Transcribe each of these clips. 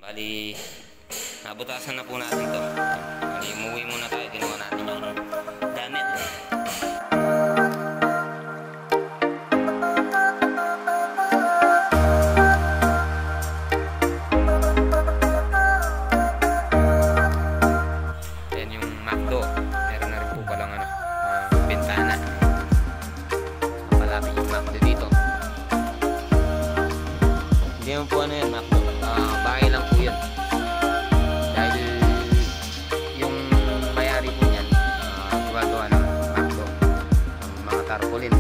Bali, nabutasan na po natin to. Bali, umuwi muna tayo. Ginawa natin yung danit. Yan yung McDo. Meron na rin po palang bintana. Malapit yung McDo dito. Hindi mo po yan, McDo. Bahay lang po yun. Dahil yung mayari po niyan, gumagawa ng McDo, ng mga tarpaulin.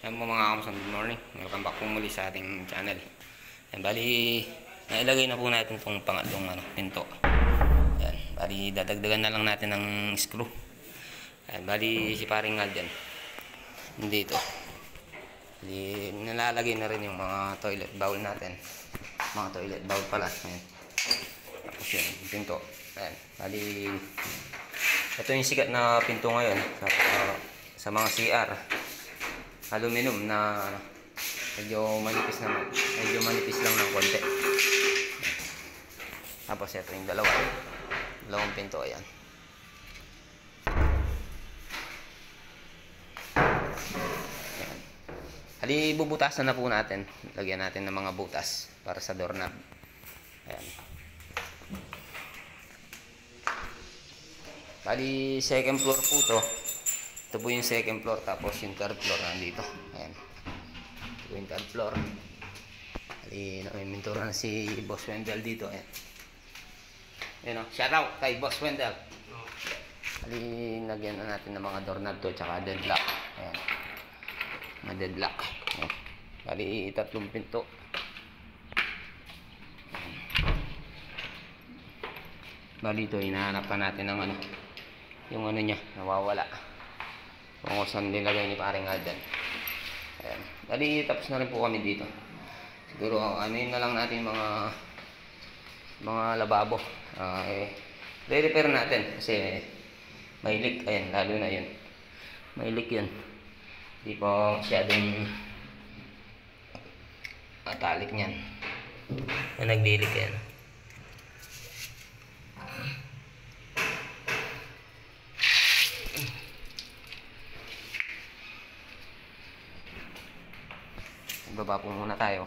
Yan po mga kamusta, good morning. Welcome back po muli sa ating channel. Yan, bali, nailagay na po natin itong pangatlong pinto. Yan, bali, dadagdagan na lang natin ng screw. Yan, bali, si paring Al dyan. Dito. Bali, nalalagay na rin yung mga toilet bowl natin. Mga toilet bowl pala. Yan. Tapos yun, yung pinto. Yan, bali, ito yung sikat na pinto ngayon sa mga CR. Aluminum na medyo manipis lang ng konti. Tapos ito yung dalawang pinto. Ayan. Ayan. Hali, bubutasan na po natin. Lagyan natin ng mga butas para sa doorknob. Ayan. Bali, second floor po to. Ito po yung second floor, tapos yung third floor nandito. Ayan. Ito yung third floor. Hali, namimintura na si Boss Wendell dito. Ayan. Ayan o, shout out kay Boss Wendell. Hali, lagyan na natin ng mga doorknob to, tsaka deadlock. Ayan. Mga deadlock. Ayan. Hali, tatlong pinto. Ayan. Bali ito, hinahanap pa natin ng yung niya, nawawala. Kung saan nilagay ni paring Alden. Ayan. Bali, tapos na rin po kami dito. Siguro, yun na lang natin mga lababo. Re-repair natin. Kasi, may leak. Ayan, lalo na yun. May leak yun. Hindi po masyadong matalik niyan. Na nagli-leak yan. Baba po muna tayo.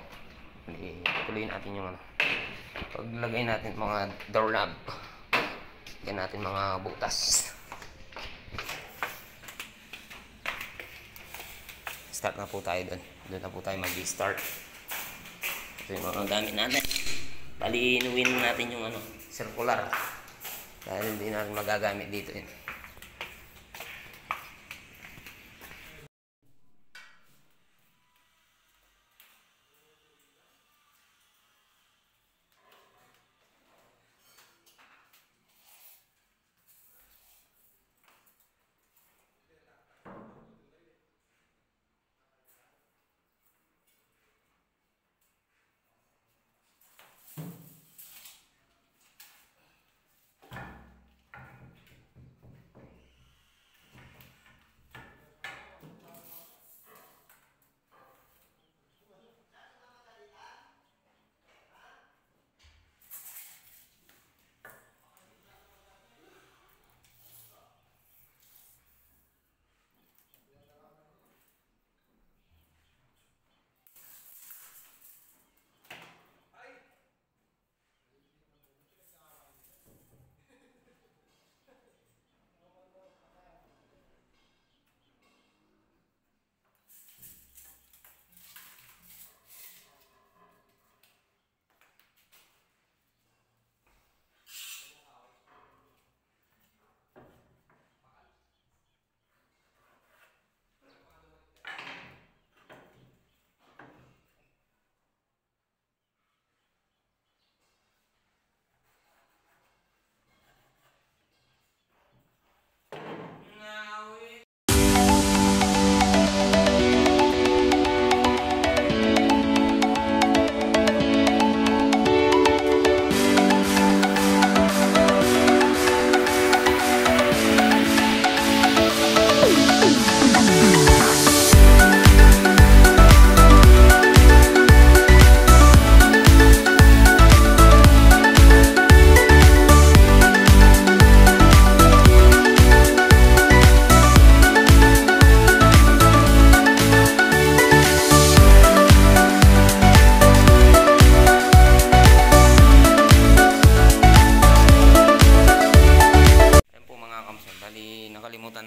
Tuloy natin yung paglagay natin mga doorknob. Lagyan natin mga butas. Start na po tayo doon. Doon na po tayo mag-start. Ito yung mga gamit natin. Bali, inuwin natin yung circular. Dahil hindi natin magagamit dito yun.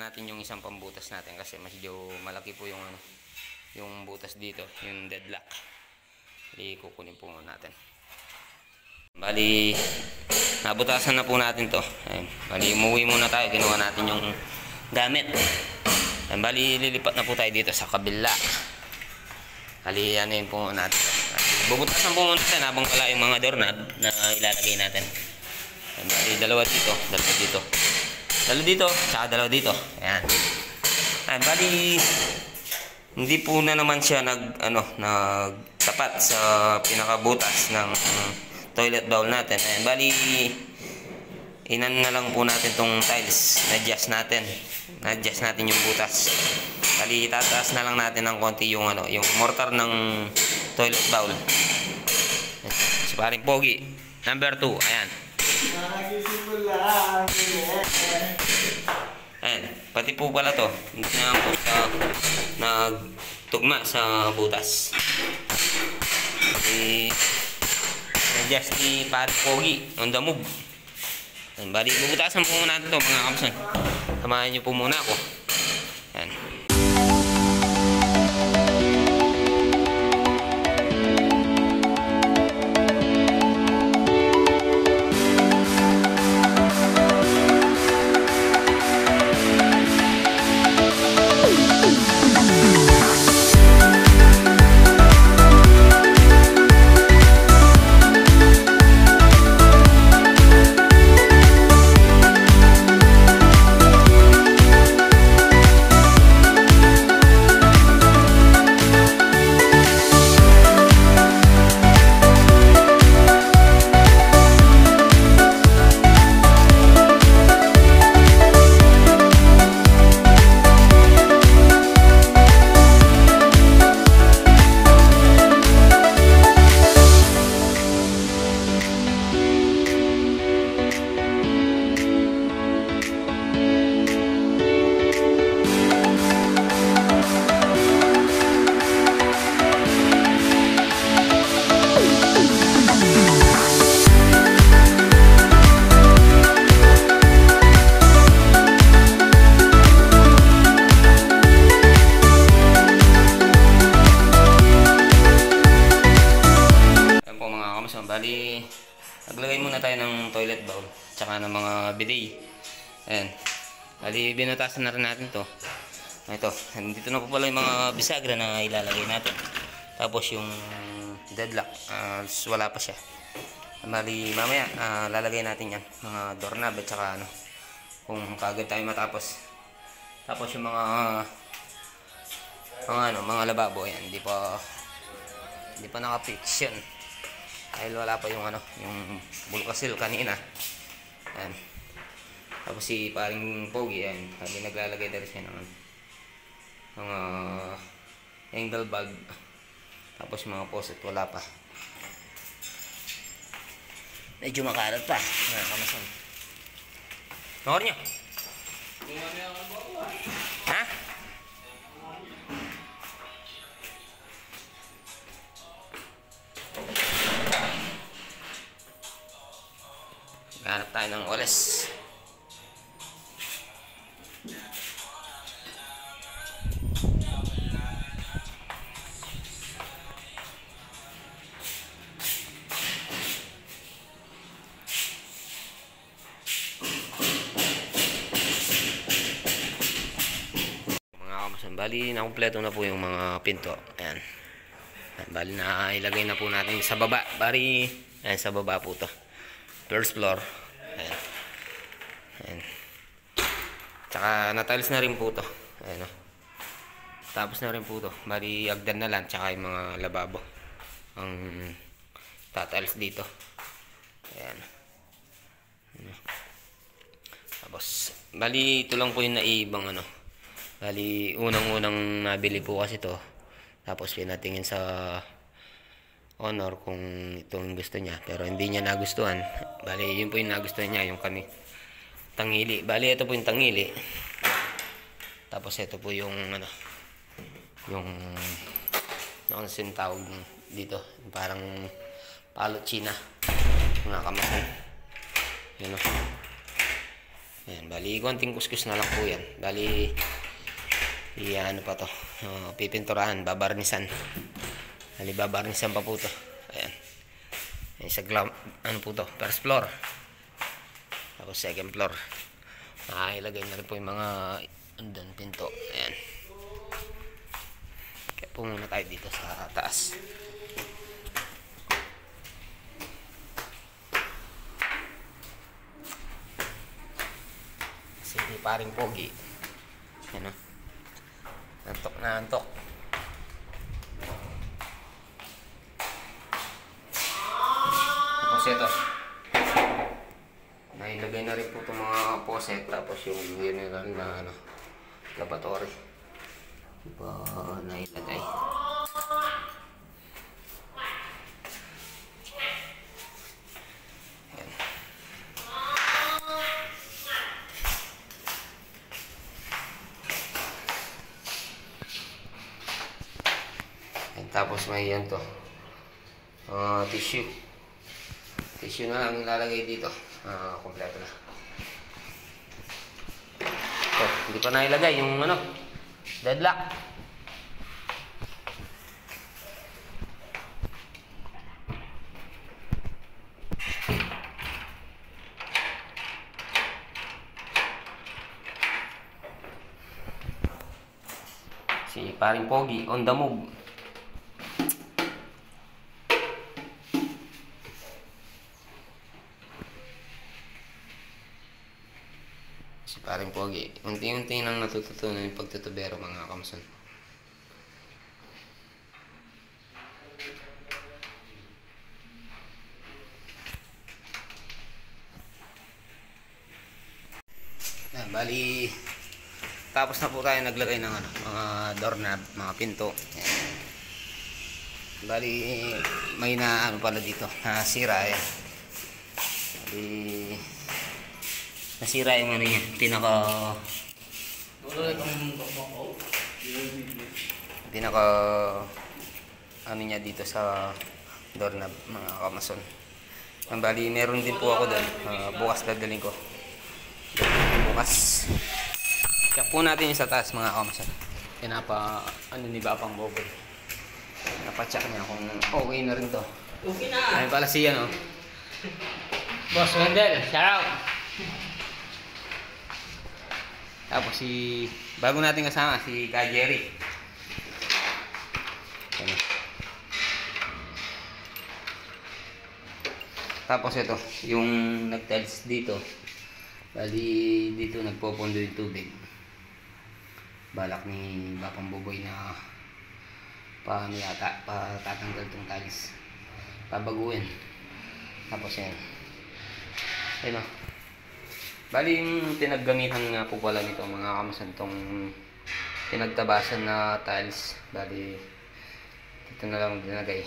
natin yung isang pambutas natin kasi medyo malaki po yung ano, yung butas dito, yung deadlock. Bali kukunin po muna natin. Bali nabutasan na po natin to. Ayun. Bali umuwi muna tayo, ginawa natin yung gamit. Ayun, bali lilipat na po tayo dito sa kabila. Bali ano yun po natin. Bubutasan po muna tayo habang wala yung mga doorknob na ilalagay natin. Ayun, bali dalawa dito, dalawa dito, tsaka dalawa dito. Ayan. Ayun, bali hindi po na naman siya nagtapat sa pinakabutas ng toilet bowl natin. Ayan, bali inan na lang po natin tong tiles. Na-adjust natin yung butas. Bali tataas na lang natin ng konti yung yung mortar ng toilet bowl. Si paring Pogi, number 2. Ayan. Ayan, pati po pala to, hindi na po sa nagtugma sa butas. Adjust ni Paring Pogi on the move. Ayan, bali bubutasan po muna natin to mga kapsan. Samahan nyo po muna ako. Ayan. Bali, naglagay muna tayo ng toilet bowl tsaka ng mga bidet. Ayan. Bali, binutasan na rin natin to. Ito, dito na po pala yung mga bisagra na ilalagay natin. Tapos yung deadlock, wala pa siya. Bali, mamaya, lalagay natin yan. Mga doorknob at tsaka kung kagad tayo matapos. Tapos yung mga lababo, yan, hindi pa naka-fix yun. Dahil wala pa yung yung bulkasil kanina. Ayan. Tapos si Paring Pogi, ayan, naglalagay na rin siya ng mga angle bulb. Tapos mga poset, wala pa. Medyo makalat pa. Ayan, kamasan. Nokor nyo? Ha? Hanap tayo ng oles. Bali, nakumpleto na po yung mga pinto. Ayan. Bali, na ilagay na po natin sa baba. Bali, ayan, sa baba po to. First floor. Ayan. Ayan. Tsaka natiles na rin po to. Ayan o. Tapos na rin po to. Bali, agdan na lang. Tsaka yung mga lababo. Ang tatiles dito. Ayan. Tapos, bali, ito lang po yung naibang Bali, unang-unang nabili po kasi to. Tapos pinatingin sa owner kung itong gusto niya. Pero hindi niya nagustuhan. Bali, yun po yung nagustuhan niya. Yung tangili. Bali, ito po yung tangili. Tapos ito po yung yung sin tawag dito. Parang palo China. Mga kamasin. Yan o. Ayan, Bali, konting kuskus na lang po yan. Bali, ano pa to, pipinturahan, babarnisan. Bali, babarnisan pa po to. Ayan. Ayan sa ano po to, first floor. Tapos second floor. Ilagay na rin po yung mga andun, pinto. Ayan. Kaya po muna tayo dito sa taas. Sige, paring pogi. Yan o. Antok na antok. Tapos ito. Nailagay na rin po itong mga poset. Tapos yung general na laboratory. Diba nailagay. Tapos may yan to, tissue na lang ilalagay dito. Kompleto na ito. Hindi pa nailagay yung deadlock. Si paring Pogi on the move. Si paring Pogi, unti-unti nang natututunan yung pagtutubero, mga kamson. Bali, tapos na po tayo naglagay ng mga doorknob, mga pinto. Ayan. Bali, may pala dito, nasira eh. Bali, nasira yung niya, niya dito sa doorknob, mga kamason. Bali, meron din po ako doon, bukas dadaling ko. Bukas. Check po natin yung sa taas, mga kamason. Ni Bapang Boboy. Napacheck niya kung okay na rin to. Okay na. Ayun pala siya, no? Boss Wendell, shout out. Tapos bago natin kasama, si Ka Jerry. Ayan. Tapos ito, yung nag-tiles dito. Bali, dito nagpopondo yung tubig. Balak ni Bapang Boboy na patatanggal tong tiles. Pabaguhin. Tapos yan. Ayun o. Bali, yung tinaggamitan nga po pala nito, mga kamasan, tong pinagtabasan na tiles. Bali, dito na lang dinagay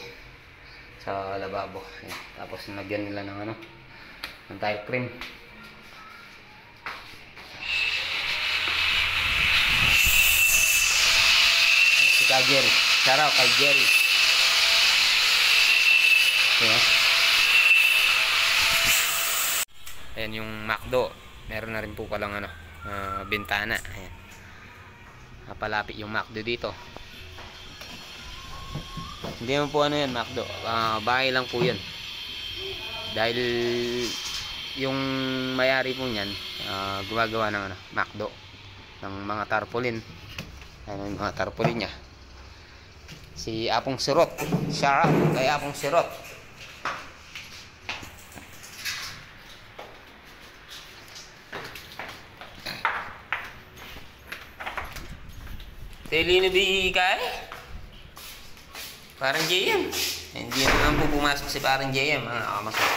sa lababo. Ayan. Tapos nilagyan nila ng ng tile cream. Si Ka Jerry. Shout out kay Jerry. Ayan. Ayan yung McDo. Meron na rin po palang bintana. Ayan. Napalapit yung McDo dito. Hindi naman po yan, McDo. Bahay lang po yan. Dahil yung mayari po niyan, gumagawa ng McDo. Ng mga tarpaulin. Ayan yung mga tarpaulin niya. Si Apong Sirot. Shout out kay Apong Sirot. Telino Bikay? Parang JM. Hindi naman po pumasok si parang JM. Masok.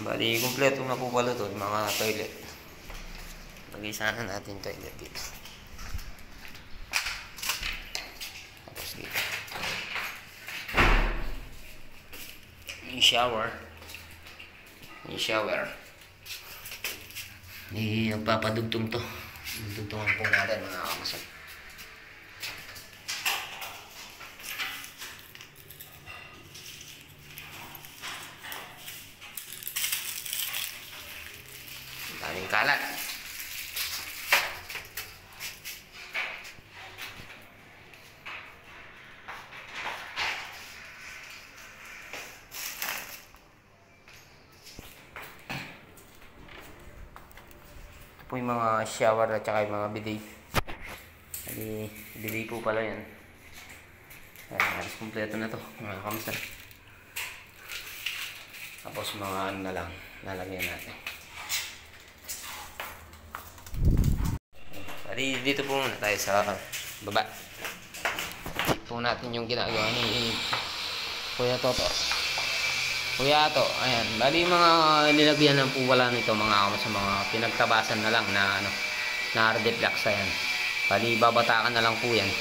Bali, kumpleto na po pala ito. Mga toilet. Lagay sana natin toilet dito. Tapos dito. Yung shower. Nagpapadugtong to. Dugtungan po natin, mga kamasan. kalat. Ito po yung mga shower at saka yung mga bidet. Bidet po pala yan. Halos kompleto na to mga kamsan. Tapos mga ano na lang lalagyan natin. Dito po muna tayo sa baba. Dito po natin yung ginagawa ni Kuya Toto. Kuya Toto, ayan. Bali mga nilagyan lang po wala nito mga kamo sa mga pinagtabasan na lang na ano, na hardeflex ayan. Bali babatakan na lang po yan.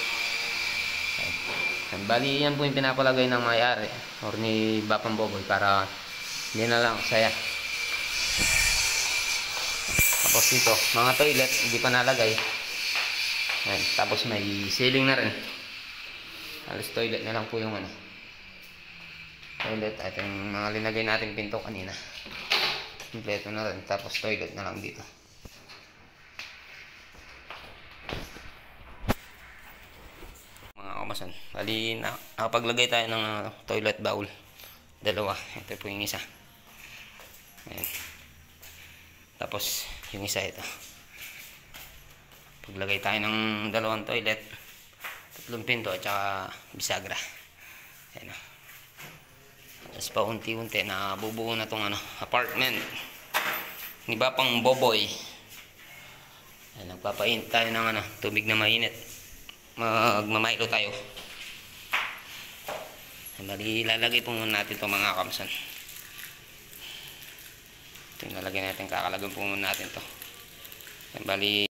Ayan. Bali yan po yung pinapalagay ng may-ari or ni Bapang Boboy para hindi na lang saya. Tapos dito, mga toilet, hindi pa nalagay. Ayan, tapos may ceiling na rin. Alas toilet na lang po yung ano. Toilet, at yung mga linagay natin pinto kanina. Kompleto na rin, tapos toilet na lang dito. Mga kamasan, bali nakapaglagay tayo ng toilet bowl. Dalawa, ito po yung isa. Ayan. Tapos yung isa ito. Paglagay tayo ng dalawang toilet, tatlong pinto at saka bisagra. Ayan. Tapos pa unti-unti na bubuo na tong ano, apartment ni Bapang Boboy. Ayan, nagpapainit tayo ng ano, tubig na mainit. Magmamahilo tayo. Bali, lalagay po muna natin itong mga kamsan. Ito yung lalagay natin, kakalagan po muna natin ito. Bali,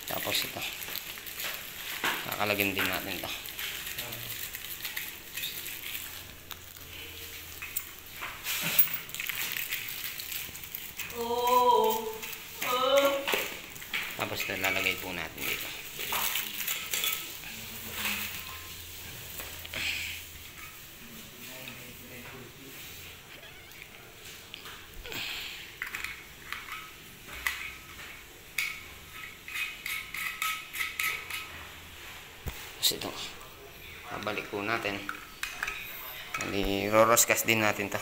tapos ito, kakalagyan din natin ito. Tapos ito lalagay po natin dito. Tapos ito, babalik po natin. Roroskas din natin to.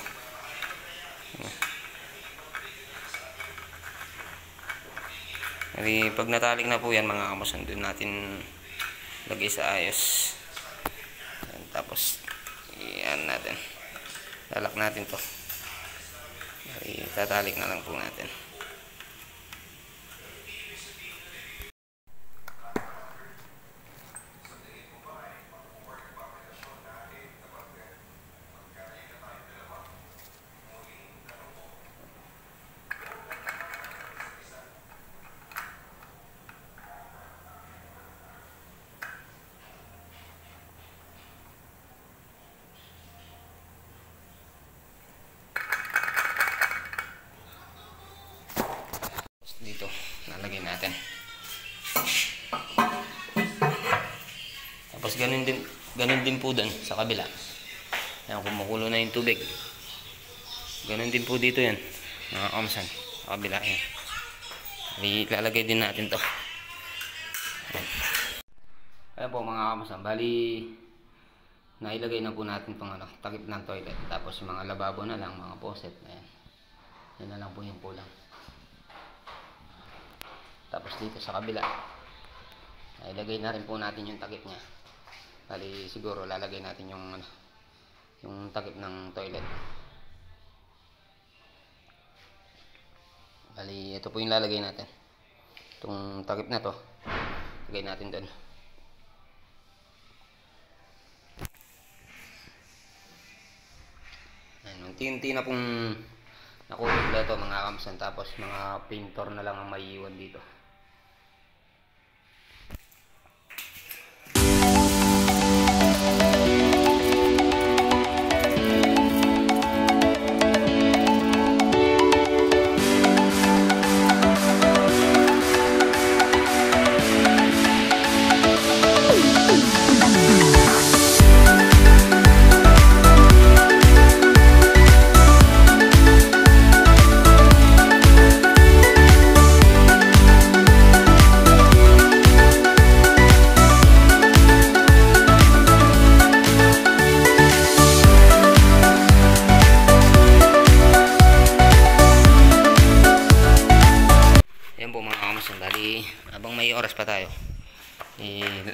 Pag natalik na po yan mga kamasan, doon natin lagay sa ayos. Tapos yan natin, lalak natin to. Tatalik na lang po natin. Dito lalagay natin. Tapos ganun din po doon sa kabila. Ayan, kumukulo na yung tubig. Ganun din po dito yan mga kamsan, sa kabila yan. Ilalagay din natin to. Ayan po mga kamsan, bali nailagay na po natin itong ano, takip ng toilet. Tapos yung mga lababo na lang, mga faucet. Ayan, yan na lang po yung kulang. Tapos dito sa kabila, ilagay na rin po natin yung takip niya. Bali siguro lalagay natin yung ano, yung takip ng toilet. Bali ito po yung lalagay natin. Itong takip na to, lagay natin doon. Ayan, unti-unti na pong nakukumpleto mga kamsan. Tapos mga painter na lang ang maiiwan dito.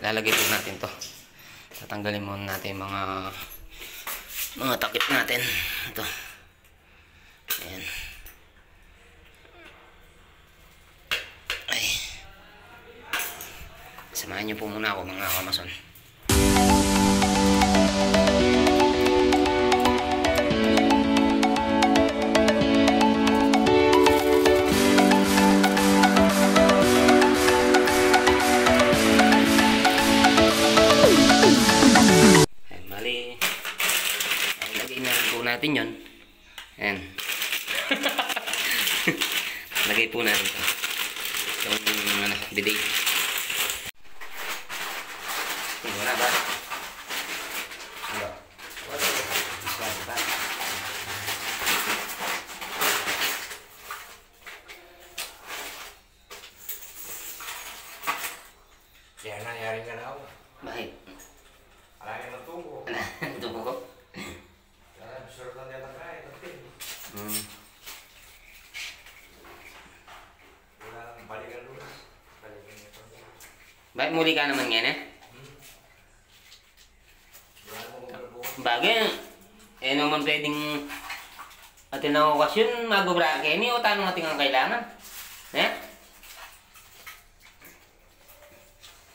lalagay po natin to. Tatanggalin muna natin yung mga takip natin. Ito. Ayan. Ay. Samahan niyo po muna ako mga kamason. Natin yun. Ayan. Lagay po natin ito. Itong bidet. Wala ba? Wala. Wala ba? Yan nangyari ka na ako. Bakit? Wala ka ng tubo. Tubo ko? Surf lang yan ang kaya. Wala nang balikan lunas. Balikan ito. Bakit muli ka naman yan eh? Wala nang magbubukas. Bagay. Eh naman pwedeng atin na okasyon magbubrake ni o tanong ating ang kailangan. Eh?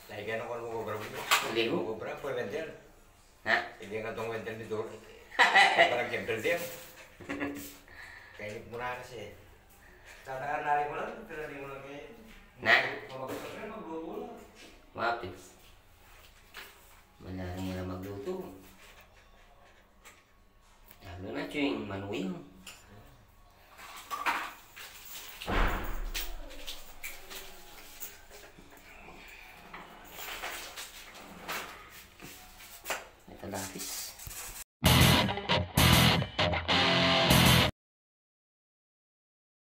Dahil ka na kung magbubukas mo. Hindi ko. Magbubukas po yung wendel. Ha? Hindi nga itong wendel ni Dor. Parang kempel din. Kainip mo na kasi. Tatakan nari mo lang. Pinali mo lang kayo. Na? Mabagsak ka magluto na. Wapit. Wala rin nga magluto. Lalo na chewing manuyang. Ito lapis.